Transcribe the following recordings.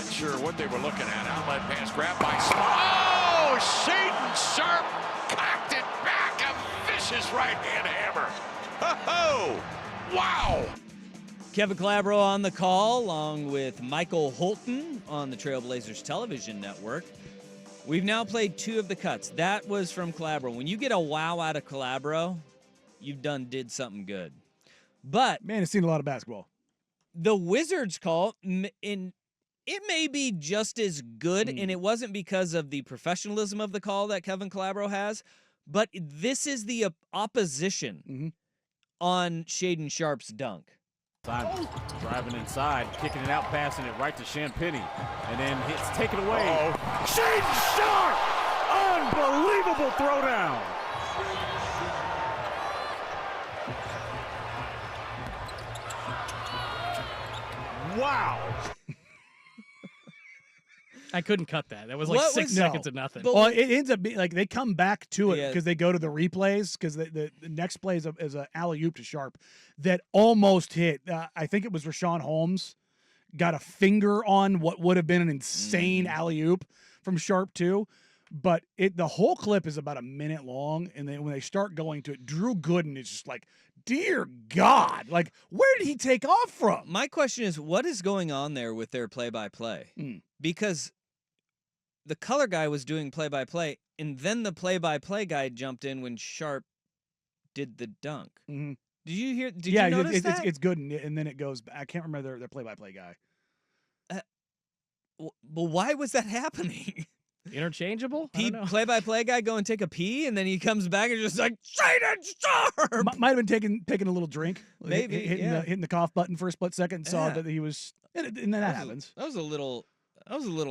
Not sure what they were looking at. Outlet pass grabbed by Smart. Oh, Shadeon Sharpe cocked it back. A vicious right-hand hammer. Oh, wow. Kevin Calabro on the call, along with Michael Holton on the Trailblazers television network. We've now played 2 of the cuts. That was from Calabro. When you get a wow out of Calabro, you've did something good. But man, I've seen a lot of basketball. The Wizards call, it may be just as good, and it wasn't because of the professionalism of the call that Kevin Calabro has, but this is the opposition on Shadeon Sharpe's dunk. Driving inside, kicking it out, passing it right to Champagnie, and then it's taken away. Shadeon Sharpe! Unbelievable throwdown! Wow! I couldn't cut that. That was like 6 seconds of nothing. Well, it ends up being like they come back to it because they go to the replays because the next play is a alley-oop to Sharpe that almost hit. I think it was Rashawn Holmes got a finger on what would have been an insane alley-oop from Sharpe too. But the whole clip is about a minute long, and then when they start going to it, Drew Gooden is just like, dear God, like where did he take off from? My question is, what is going on there with their play-by-play? Because the color guy was doing play-by-play, and then the play-by-play guy jumped in when Sharpe did the dunk. Did you hear? Did you notice that? It's good, and then it goes. I can't remember their play-by-play guy. Well, why was that happening? Interchangeable? Play-by-play guy go and take a pee, and then he comes back and just like, Shadeon Sharpe! Might have been taking a little drink. Maybe, hitting the cough button for a split second and saw that he was, and that happens. That was a little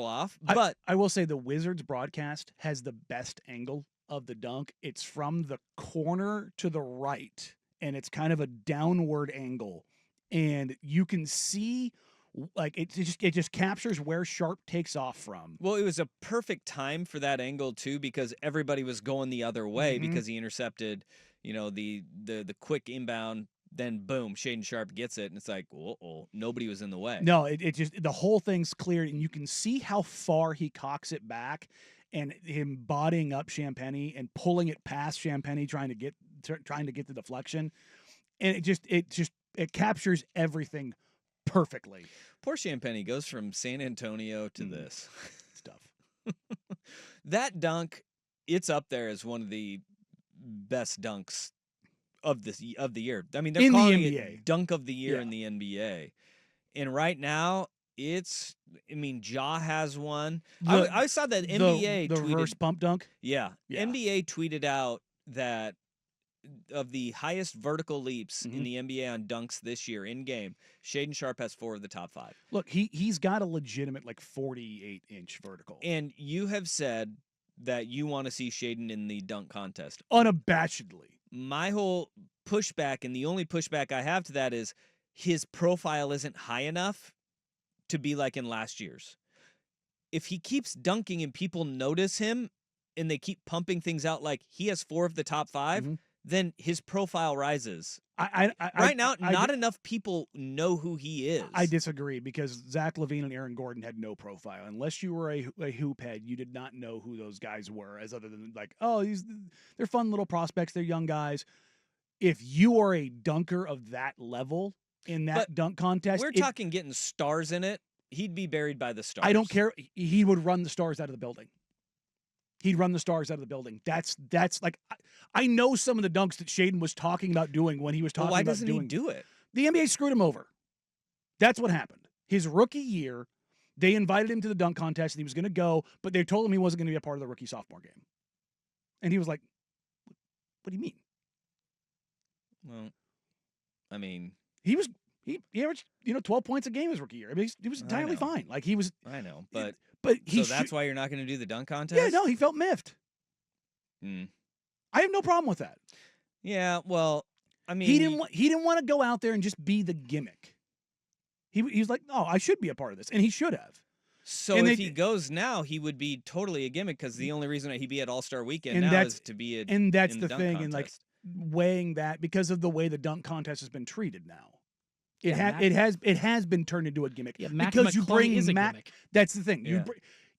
off, but I will say the Wizards broadcast has the best angle of the dunk. It's from the corner to the right, and it's kind of a downward angle, and you can see like it just captures where Sharpe takes off from. Well, it was a perfect time for that angle too, because everybody was going the other way because he intercepted, the quick inbound. Then boom, Shadeon Sharpe gets it, and it's like, nobody was in the way. No, it just the whole thing's cleared, and you can see how far he cocks it back, and him bodying up Champagnie and pulling it past Champagnie, trying to get the deflection, and it captures everything perfectly. Poor Champagnie goes from San Antonio to this stuff. That dunk, it's up there as one of the best dunks of the year. I mean, they're calling it dunk of the year in the NBA. And right now, Ja has one. I saw that NBA the tweeted, reverse pump dunk. Yeah. NBA tweeted out that of the highest vertical leaps in the NBA on dunks this year in game, Shadeon Sharpe has 4 of the top 5. Look, he's got a legitimate 48-inch vertical. And you have said that you want to see Shadeon in the dunk contest. Unabashedly. My whole pushback, and the only pushback I have to that, is his profile isn't high enough to be like in last year's. If he keeps dunking and people notice him and they keep pumping things out like he has 4 of the top 5, then his profile rises. Right now, not enough people know who he is. I disagree, because Zach LaVine and Aaron Gordon had no profile. Unless you were a hoop head, you did not know who those guys were, as other than they're fun little prospects, they're young guys. If you are a dunker of that level in that dunk contest, we're talking getting stars in it. He'd be buried by the stars. I don't care. He would run the stars out of the building. He'd run the stars out of the building. That's like, I know some of the dunks that Shadeon was talking about doing when he was talking about doing. Why doesn't he do it? The NBA screwed him over. That's what happened. His rookie year, they invited him to the dunk contest, and he was going to go, but they told him he wasn't going to be a part of the rookie-sophomore game. And he was like, what do you mean? Well, I mean, he averaged 12 points a game his rookie year. I mean, he was entirely fine. Like he was. I know, but so that's why you're not going to do the dunk contest. Yeah, no, he felt miffed. I have no problem with that. Yeah, well, I mean, he didn't want to go out there and just be the gimmick. He was like, no, I should be a part of this, and he should have. So if he goes now, he would be totally a gimmick, because the only reason that he'd be at All-Star Weekend now is to be and that's in the dunk thing, contest. and weighing that because of the way the dunk contest has been treated now. It has been turned into a gimmick Mac because you McClung bring is a Mac. gimmick. That's the thing. Yeah.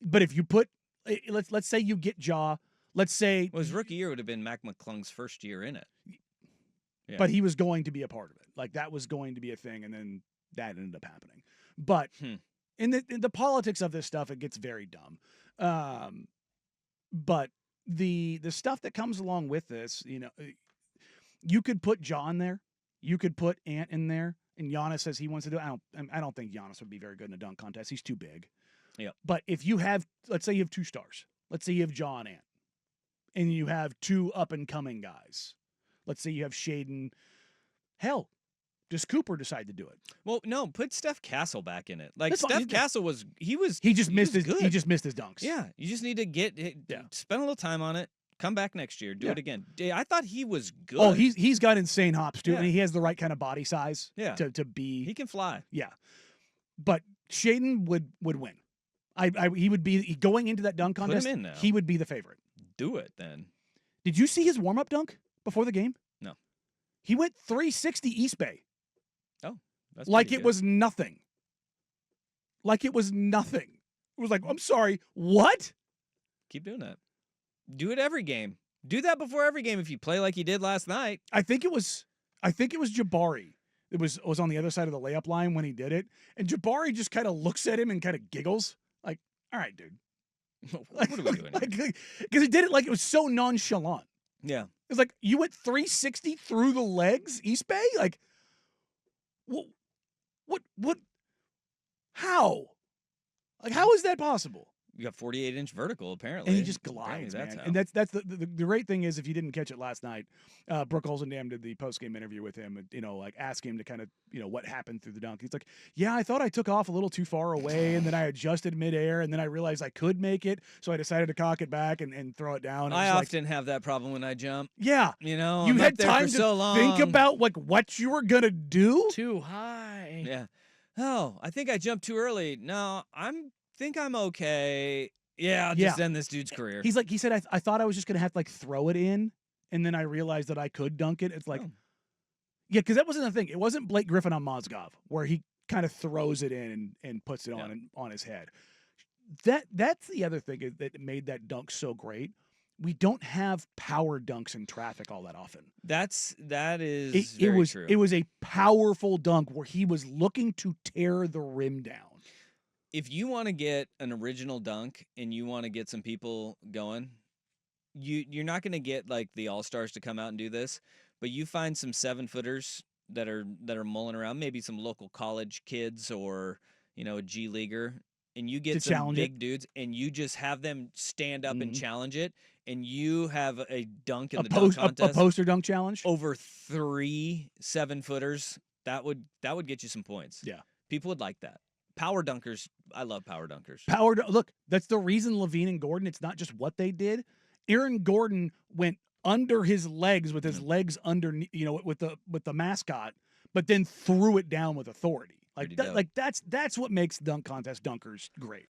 But if you put, let's say you get Jaw. Let's say his rookie year would have been Mac McClung's first year in it. Yeah. But he was going to be a part of it. Like that was going to be a thing, and then that ended up happening. But in the politics of this stuff, it gets very dumb. But the stuff that comes along with this, you could put John there, you could put Ant in there, and Giannis says he wants to do it. I don't think Giannis would be very good in a dunk contest. He's too big. Yeah. But if you have, let's say you have 2 stars. Let's say you have John Ant, and you have 2 up and coming guys. Let's say you have Shadeon. Hell, does Cooper decide to do it? Well, no, put Steph Castle back in it. Like That's fine. Steph Castle was he just missed his dunks. Yeah, you just need to spend a little time on it. Come back next year, do it again. I thought he was good. Oh, he's got insane hops too, and he has the right kind of body size. To be. He can fly. Yeah, but Shadeon would win. He would be going into that dunk contest. Put him in now. He would be the favorite. Do it then. Did you see his warm up dunk before the game? No. He went 360 East Bay. Oh, that's like it good. was nothing. Like it was nothing. It was like, I'm sorry, what? Keep doing that. Do it every game. Do that before every game if you play like you did last night. I think it was Jabari. It was on the other side of the layup line when he did it, and Jabari just kind of looks at him and kind of giggles, like, "All right, dude." What are we doing? Because he did it like it was so nonchalant. Yeah, it's like you went 360 through the legs, East Bay. Like, what? How? Like, how is that possible? You got 48-inch vertical, apparently. And he just glides, man. And that's the great thing is, if you didn't catch it last night, Brooke Olsendam did the post-game interview with him, and, like, ask him to kind of, what happened through the dunk. He's like, yeah, I thought I took off a little too far away, and then I adjusted midair, and then I realized I could make it, so I decided to cock it back and throw it down. I often have that problem when I jump. Yeah. You I'm had time to think about, like, what you were going to do. Too high. Yeah. Oh, I think I jumped too early. No, think I'm okay. Yeah, I'll just end this dude's career. He said, I thought I was just going to have to, like, throw it in, and then I realized that I could dunk it. It's like, yeah, because that wasn't the thing. It wasn't Blake Griffin on Mozgov, where he kind of throws it in and puts it on his head. That's the other thing that made that dunk so great. We don't have power dunks in traffic all that often. That is very true. It was a powerful dunk where he was looking to tear the rim down. If you want to get an original dunk and you want to get some people going, you're not going to get like the all-stars to come out and do this, but you find some 7-footers that are mulling around, maybe some local college kids or, a G leaguer, and you get some big dudes and you just have them stand up and challenge it, and you have a dunk in the dunk contest. A poster dunk challenge? Over 3 7-footers, that would get you some points. Yeah. People would like that. Power dunkers, I love power dunkers. Look, that's the reason Levine and Gordon, it's not just what they did. Aaron Gordon went under his legs with his legs underneath, with the mascot, but then threw it down with authority. That's what makes dunk contest dunkers great.